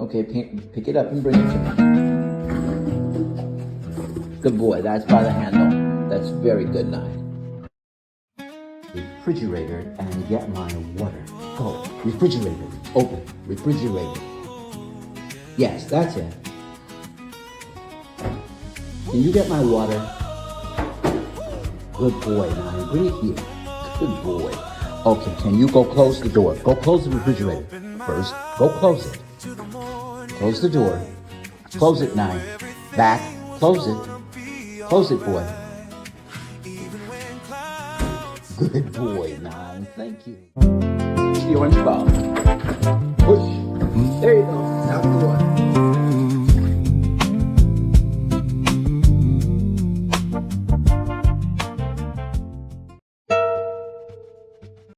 Okay, pick it up and bring it to me. Good boy, that's by the handle. That's very good, 9. Refrigerator and get my water. Go. Refrigerator. Open. Refrigerator. Yes, that's it. Can you get my water? Good boy, 9. Bring it here. Good boy. Okay, can you go close the door? Go close the refrigerator. First, go close it. Close the door. Close it, 9. Back. Close it. Close it, boy. Good boy, 9. Thank you. The orange ball. Push. There you go.